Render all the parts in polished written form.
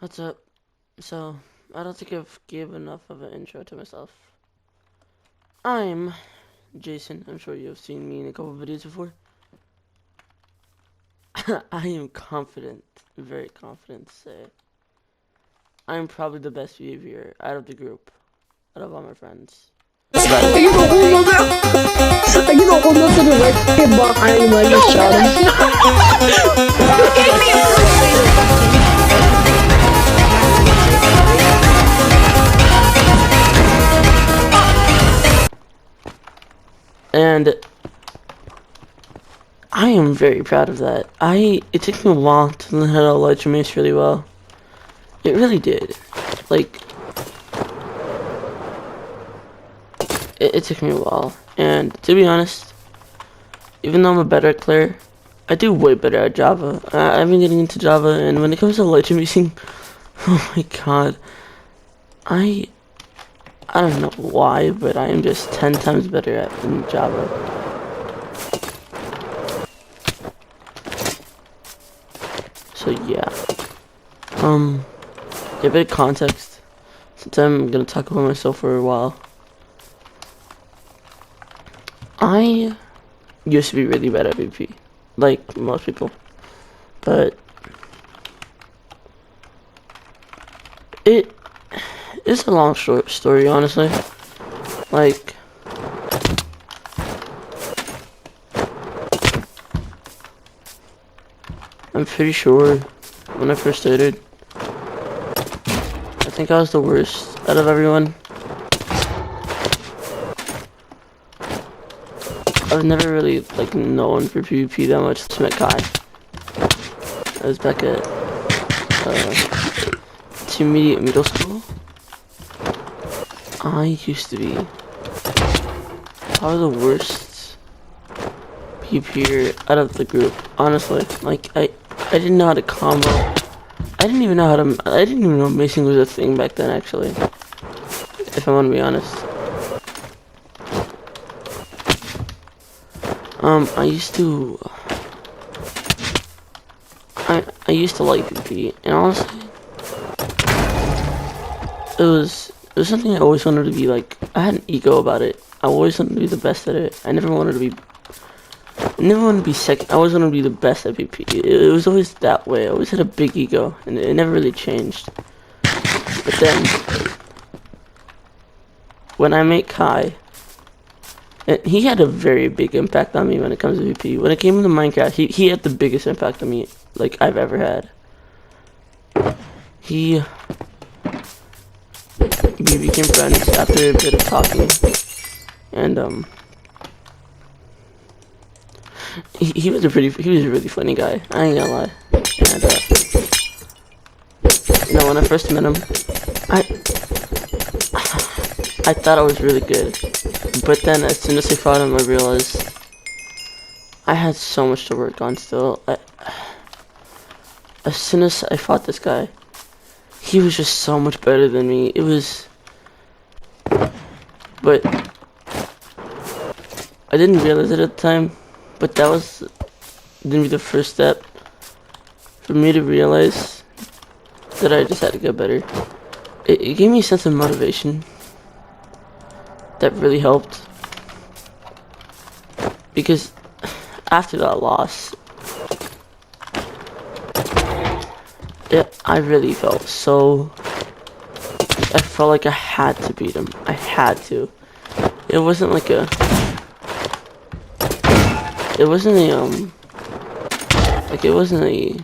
What's up? So, I don't think I've gave enough of an intro to myself. I'm Jason. I'm sure you've seen me in a couple videos before. I am confident, very confident to say I'm probably the best behavior out of the group, out of all my friends. Are you the homeless? Are you the homeless in the red kid behind when you shot him? And I am very proud of that. It took me a while to learn how to Elytra Mace really well. It really did. Like, it took me a while. And to be honest, even though I'm a better player, I do way better at Java. I've been getting into Java, and when it comes to Elytra Macing, oh my god, I don't know why, but I am just 10 times better at than Java. So yeah. A bit of context, since I'm gonna talk about myself for a while. I used to be really bad at PvP, like most people, but it's a long short story, honestly. Like, I'm pretty sure when I first started, I think I was the worst out of everyone. I've never really known for PvP that much since I met Kai. I was back at intermediate middle school. I used to be probably the worst PvPer out of the group, honestly. Like, I didn't know how to combo. I didn't even know macing was a thing back then, actually. If I want to be honest. I used to like PvP, and honestly, it was something I always wanted to be like. I had an ego about it. I always wanted to be the best at it. I never wanted to be second. I always wanted to be the best at PvP. It was always that way. I always had a big ego, and it never really changed. But then, when I met Kai, and he had a very big impact on me when it comes to PvP. When it came to Minecraft, he had the biggest impact on me like I've ever had. We became friends after a bit of talking, and he was a really funny guy. I ain't gonna lie. And when I first met him, I thought I was really good, but then as soon as I fought him, I realized I had so much to work on still. As soon as I fought this guy, he was just so much better than me. But I didn't realize it at the time, but that was gonna be the first step for me to realize that I just had to get better. It gave me a sense of motivation that really helped, because after that loss, I really felt so. I felt like I had to beat him. I had to. It wasn't like a. It wasn't a Like, it wasn't a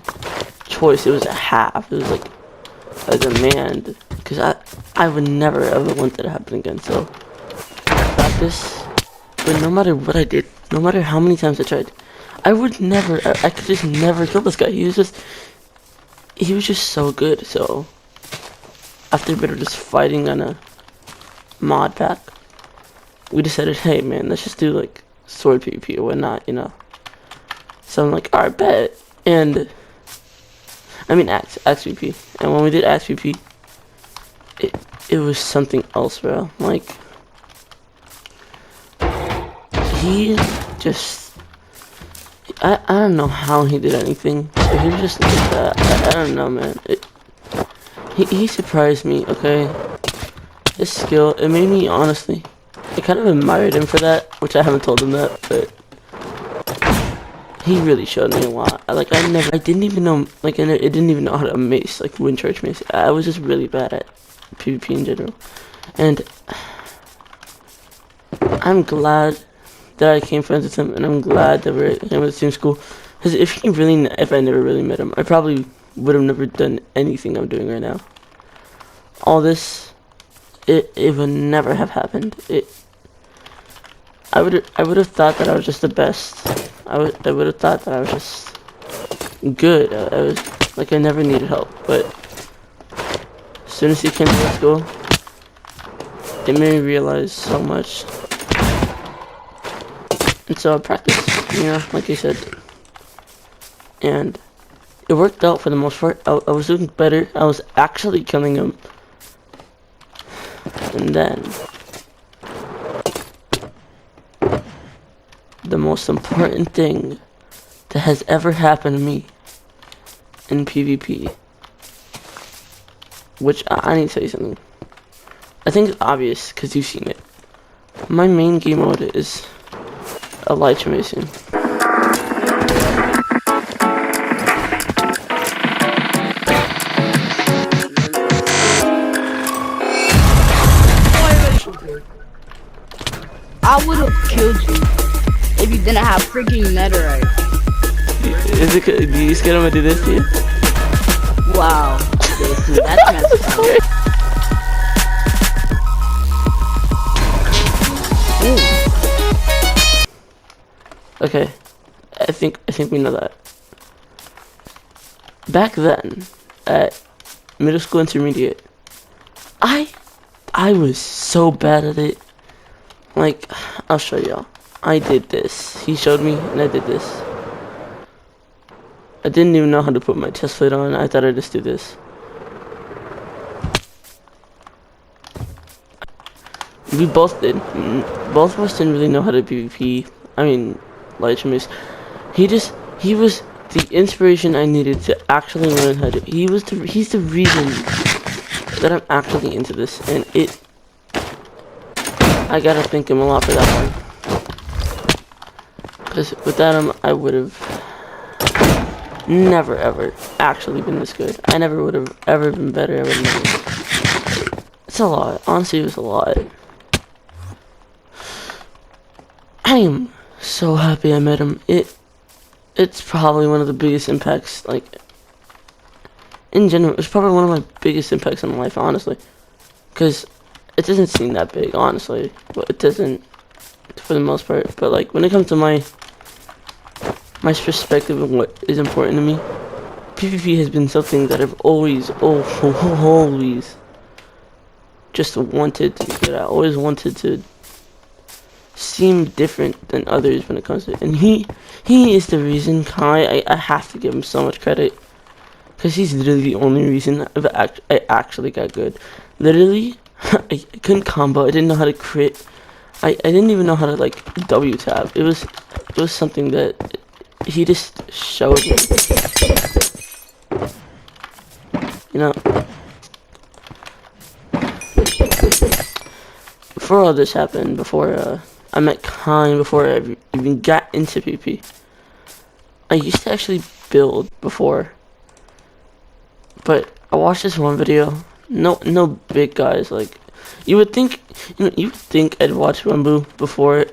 choice. It was a half. It was like a demand, because I would never ever want that to happen again. So practice. But no matter what I did, no matter how many times I tried, I could just never kill this guy. He was just so good. So after a bit of just fighting on a mod pack, we decided, hey man, let's just do like sword PvP or whatnot, you know. So I'm like, alright, bet. And I mean axe PvP. And when we did axe PvP, it was something else, bro. Like, he just, I don't know how he did anything, but he was just like that. I don't know, man. he surprised me, okay? His skill, it made me, honestly, I kind of admired him for that, which I haven't told him that, but he really showed me a lot. I didn't even know, like, I didn't even know how to mace, like, win church mace. I was just really bad at PvP in general. And I'm glad that I came friends with him, and I'm glad that we're in the same school. Because if I never really met him, I probably would have never done anything I'm doing right now. All this, it would never have happened. I would have thought that I was just the best. I would have thought that I was just good. I was like I never needed help. But as soon as he came to the school, it made me realize so much. And so I practiced, you know, like you said, and it worked out for the most part. I was doing better. I was actually killing him. And then the most important thing that has ever happened to me in PvP, which I need to tell you something. I think it's obvious because you've seen it. My main game mode is Elytra Mason. I would have killed you if you didn't have freaking netherite. Is it? Do you scared I'm gonna do this to you? Wow, that's messed up. Okay, I think we know that. Back then, at middle school intermediate, I was so bad at it. Like, I'll show y'all. I did this. He showed me, and I did this. I didn't even know how to put my chest plate on. I thought I'd just do this. We both did. Both of us didn't really know how to PvP. I mean, Elytra Mace. He was the inspiration I needed to actually learn how to. He's the reason that I'm actually into this, and I gotta thank him a lot for that one. Because without him, I would have never ever actually been this good. I never would have ever been better. It's a lot. Honestly, it was a lot. I am so happy I met him. It's probably one of the biggest impacts, like, in general. It's probably one of my biggest impacts in life, honestly. Because it doesn't seem that big, honestly. But it doesn't, for the most part. But, like, when it comes to my perspective of what is important to me, PvP has been something that I've always just wanted to get out. I always wanted to seem different than others when it comes to it. And he is the reason. Kai, I have to give him so much credit, because he's literally the only reason I actually got good. Literally, I couldn't combo. I didn't know how to crit. I didn't even know how to, like, W tap. It was something that he just showed me. You know, before all this happened, before I met Kai, before I even got into PvP, I used to actually build before. But I watched this one video. No big guys. Like, you would think I'd watch Wembu before.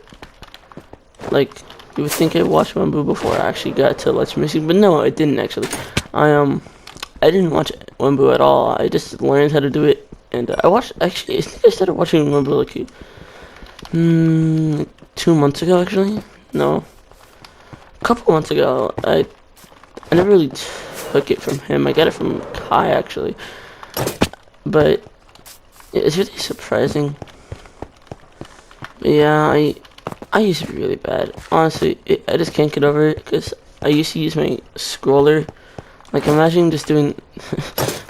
Like, you would think I'd watch Wembu before I actually got to Elytra Mason, but no, I didn't actually. I didn't watch Wembu at all. I just learned how to do it, and I think I started watching Wembu like 2 months ago, actually. No, a couple months ago. I never really took it from him. I got it from Kai, actually. But it's really surprising. But yeah, I used to be really bad. Honestly, I just can't get over it, because I used to use my scroller. Like, imagine just doing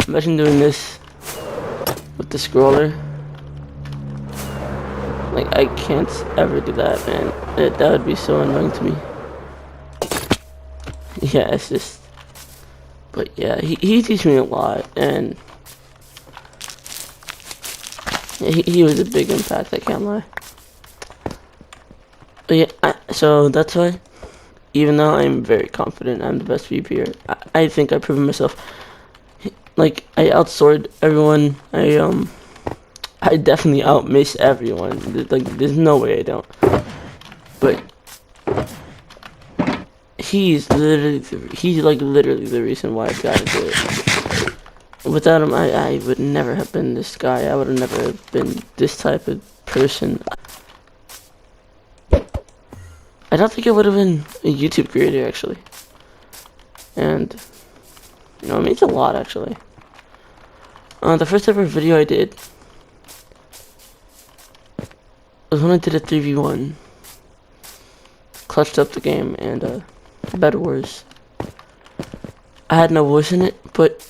imagine doing this with the scroller. Like, I can't ever do that, man. That would be so annoying to me. Yeah, it's just. But yeah, he teaches me a lot, and He was a big impact, I can't lie. But yeah, so that's why, even though I'm very confident I'm the best VPer, I think I've proven myself. Like, I outscored everyone. I definitely outmaced everyone. Like, there's no way I don't. But he's literally the reason why I got into it. Without him, I would never have been this guy. I would have never been this type of person. I don't think I would have been a YouTube creator, actually. And, you know, it means a lot, actually. The first ever video I did was when I did a 3v1. Clutched up the game, and, Bed Wars. I had no voice in it, but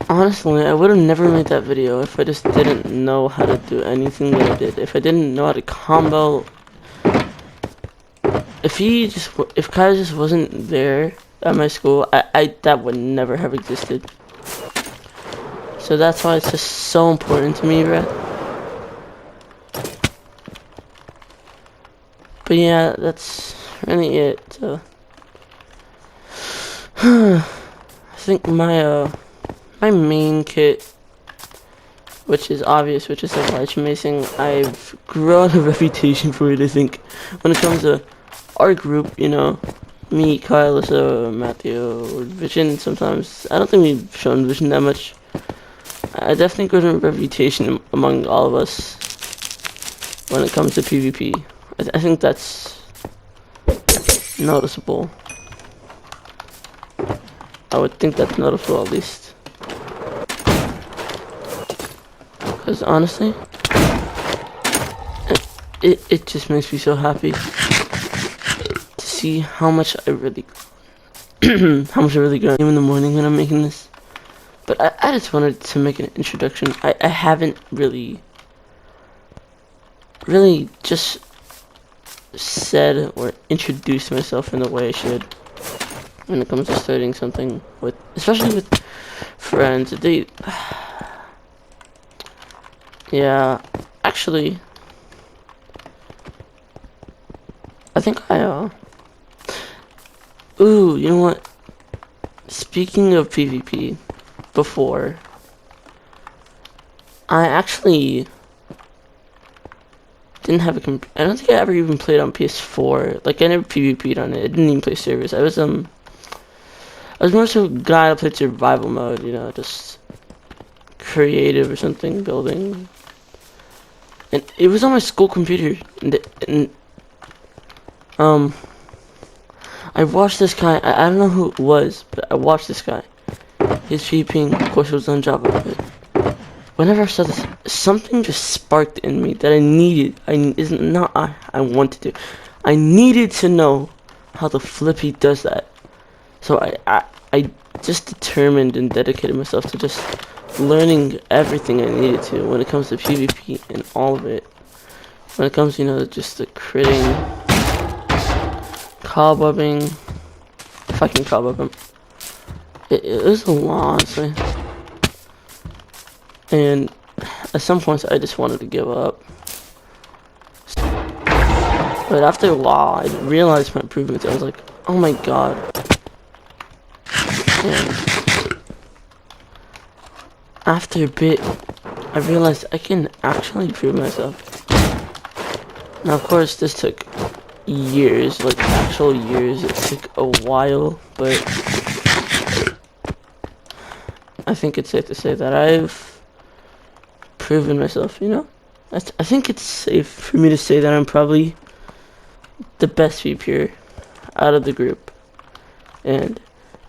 honestly, I would have never made that video if I just didn't know how to do anything that I did. If I didn't know how to combo. If Kai just wasn't there at my school, that would never have existed. So that's why it's just so important to me, bruh. But yeah, that's really it. So I think my main kit, which is obvious, which is like light macing, I've grown a reputation for it. I think when it comes to our group, you know, me, Kyle, Alyssa, Matthew, Vision. Sometimes I don't think we've shown Vision that much. I definitely got a reputation among all of us when it comes to PvP. I think that's noticeable. I would think that's noticeable at least. Because honestly, it just makes me so happy to see how much I really go in the morning when I'm making this. But I just wanted to make an introduction. I haven't really just said or introduced myself in the way I should when it comes to starting something with, especially with friends. Yeah, actually, I think ooh, you know what? Speaking of PvP, before, I actually didn't have a I don't think I ever even played on PS4. Like, I never PvP'd on it. I didn't even play servers. I was more so a guy that played survival mode, you know, just creative or something, building. And it was on my school computer, and I watched this guy. I don't know who it was, but I watched this guy. His PvPing, of course, it was on Java, but whenever I saw this, something just sparked in me that I needed. I wanted to. I needed to know how the flip he does that. So I just determined and dedicated myself to just learning everything I needed to when it comes to PvP and all of it. When it comes, you know, just the critting, cobwebbing, if I can cobweb him. It was a lot, honestly. And at some points I just wanted to give up. But after a while, I realized my improvements. I was like, oh my god. And after a bit, I realized I can actually improve myself. Now, of course, this took years, like actual years. It took a while, but I think it's safe to say that I've proven myself, you know? I think it's safe for me to say that I'm probably the best VPer out of the group. And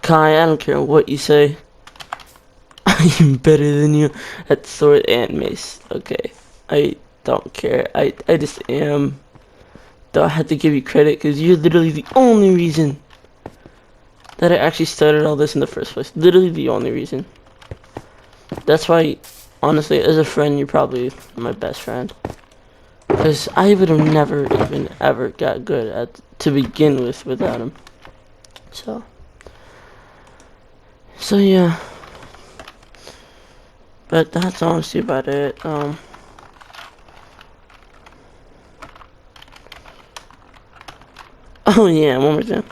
Kai, I don't care what you say. I am better than you at sword and mace. Okay, I don't care. I just am. Though I have to give you credit because you're literally the only reason that I actually started all this in the first place. Literally the only reason. That's why, honestly, as a friend, you're probably my best friend. Because I would have never even ever got good at to begin with without him. So yeah. But that's honestly about it. Oh yeah, one more thing.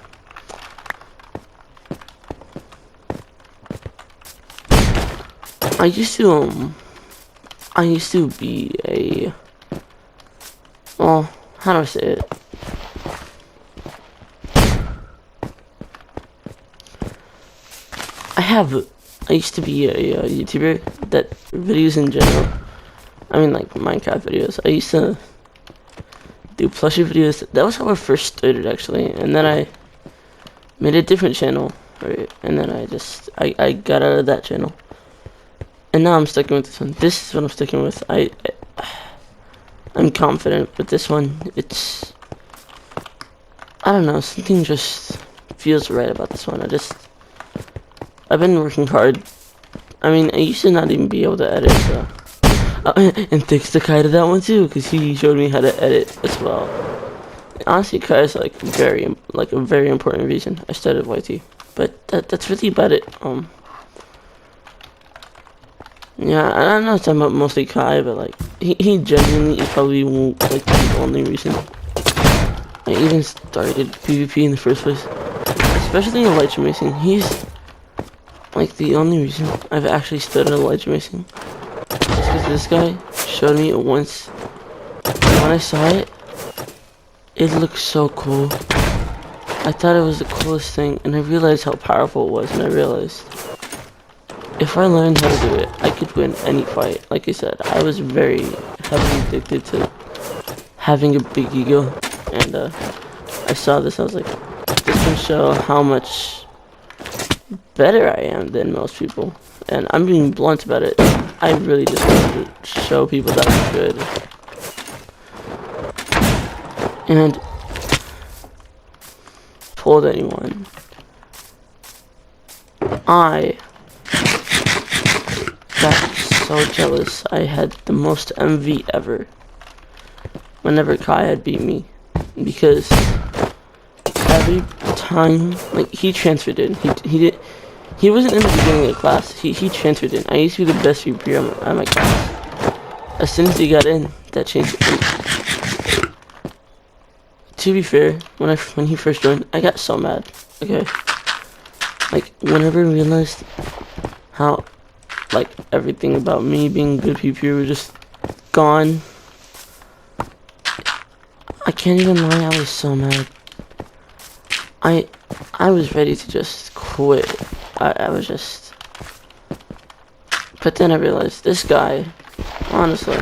I used to be a, well, how do I say it? I used to be a YouTuber that videos in general. I mean, like Minecraft videos. I used to do plushie videos. That was how I first started, actually. And then I made a different channel, right? And then I got out of that channel. And now I'm sticking with this one. This is what I'm sticking with. I'm confident with this one. I don't know, something just feels right about this one. I've been working hard. I mean, I used to not even be able to edit, so. And thanks to Kai to that one too, because he showed me how to edit as well. Honestly, Kai is like a very important reason I started YT. But that's really about it. Yeah, I don't know if I'm talking about mostly Kai, but like he genuinely probably won't like be the only reason I even started PvP in the first place. Especially in Elytra Racing. He's like the only reason I've actually started Elytra Racing. Just because this guy showed me it once. And when I saw it, it looked so cool. I thought it was the coolest thing, and I realized how powerful it was, and I realized if I learned how to do it, I could win any fight. Like I said, I was very heavily addicted to having a big ego, and I saw this, I was like, this can show how much better I am than most people. And I'm being blunt about it. I really just wanted to show people that I'm good. And told anyone, I got so jealous. I had the most envy ever whenever Kai had beat me, because every time, like, he transferred in. He wasn't in the beginning of class. He transferred in. I used to be the best VP at my class. As soon as he got in, that changed it. To be fair, when he first joined, I got so mad. Okay, like whenever I realized how, like, everything about me being good PvP was just gone. I can't even lie, I was so mad. I was ready to just quit. I was just... But then I realized, this guy, honestly,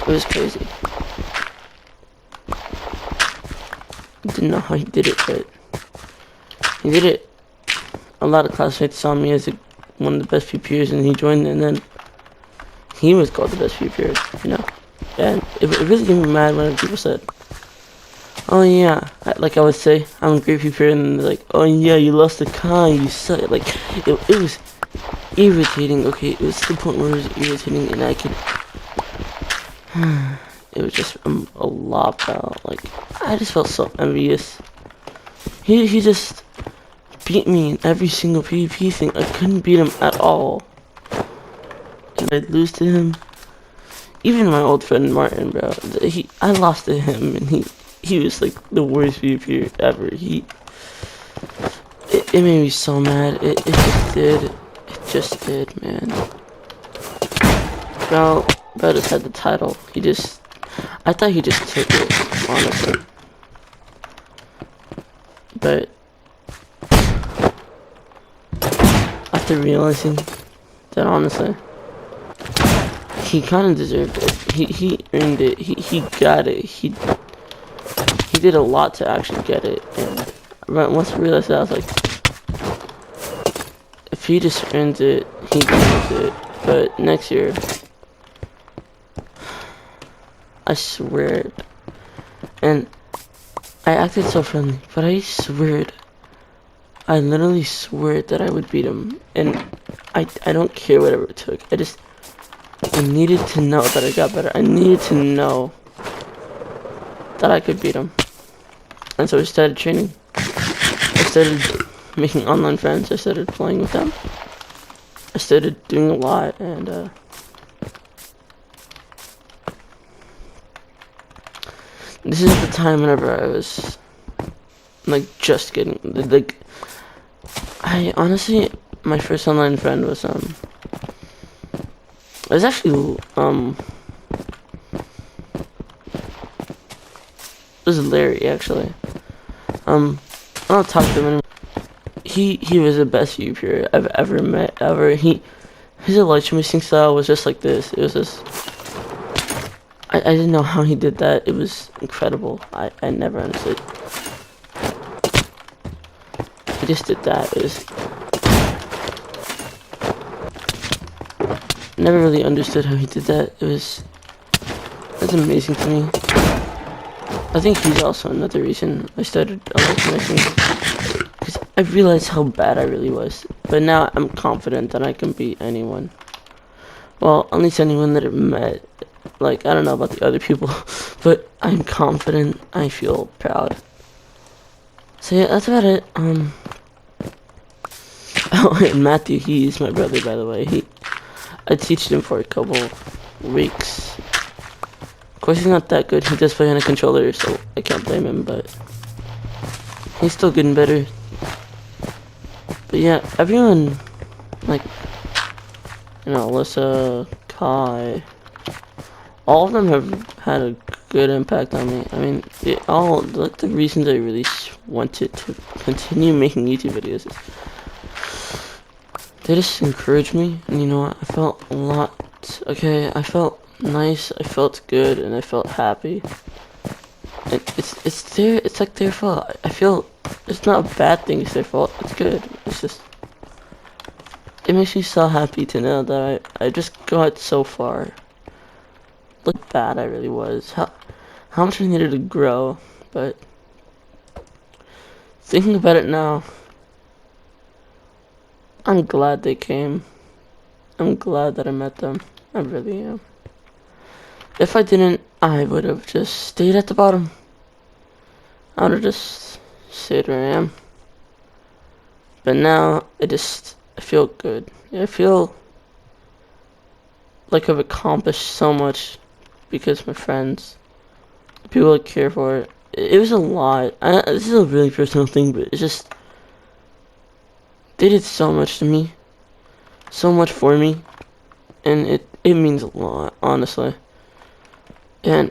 it was crazy. I didn't know how he did it, but he did it. A lot of classmates saw me as one of the best PvPers, and he joined, and then he was called the best PvPer, you know. And it really made me mad when people said, oh yeah, like I would say, I'm a great PvPer, and they're like, oh yeah, you lost to Kai, you suck. Like, it was irritating, okay? It was to the point where it was irritating, and I could... It was just a lot about, like, I just felt so envious. He just beat me in every single PvP thing. I couldn't beat him at all. And I'd lose to him. Even my old friend Martin, bro, I lost to him, and he was like the worst PvPer ever. It made me so mad. It just did, man. Bro just had the title. I thought he just took it, honestly. But after realizing that, honestly, he kind of deserved it. He earned it. He got it. He did a lot to actually get it. And once I realized that, I was like, if he just earned it, he deserves it. But next year, I swear, and I acted so friendly, but I swear, I literally swear that I would beat him, and I don't care whatever it took. I needed to know that I got better. I needed to know that I could beat him. And so I started training. I started making online friends. I started playing with them. I started doing a lot, and this is the time whenever I was like just getting like. I honestly, my first online friend was it was actually it was Larry actually. I don't talk to him anymore. He was the best YouTuber I've ever met ever. His light mixing style was just like this. It was just I didn't know how he did that. It was incredible. I never understood. He just did that. It was never really understood how he did that. That's amazing to me. I think he's also another reason I started mixing, because I realized how bad I really was. But now I'm confident that I can beat anyone. Well, at least anyone that I've met. Like, I don't know about the other people, but I'm confident. I feel proud. So yeah, that's about it. Oh, and Matthew, he's my brother, by the way. I teached him for a couple weeks. Of course, he's not that good. He does play on a controller, so I can't blame him, but he's still getting better. But yeah, everyone, like, you know, Alyssa, Kai, all of them have had a good impact on me. I mean, they all, like, the reasons I really wanted to continue making YouTube videos is they just encouraged me, and you know what, I felt a lot, okay, I felt nice, I felt good, and I felt happy. And it's like their fault. I feel it's not a bad thing, it's their fault, it's good. It's just, it makes me so happy to know that I just got so far. Look bad I really was, how much I needed to grow, but thinking about it now, I'm glad they came. I'm glad that I met them. I really am. If I didn't, I would have just stayed at the bottom. I would have just stayed where I am. But now, I feel good. I feel like I've accomplished so much because my friends, people I care for, it was a lot. This is a really personal thing, but it's just, they did so much to me. So much for me. And it means a lot, honestly. And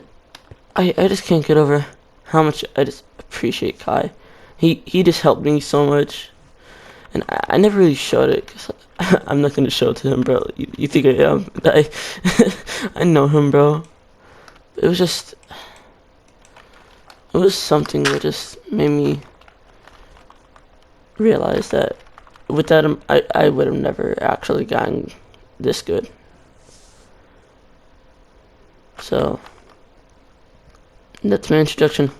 I just can't get over how much I just appreciate Kai. He just helped me so much. And I never really showed it, because I'm not going to show it to him, bro. You think I am? I know him, bro. It was something that just made me realize that without him, I would have never actually gotten this good. So, that's my introduction.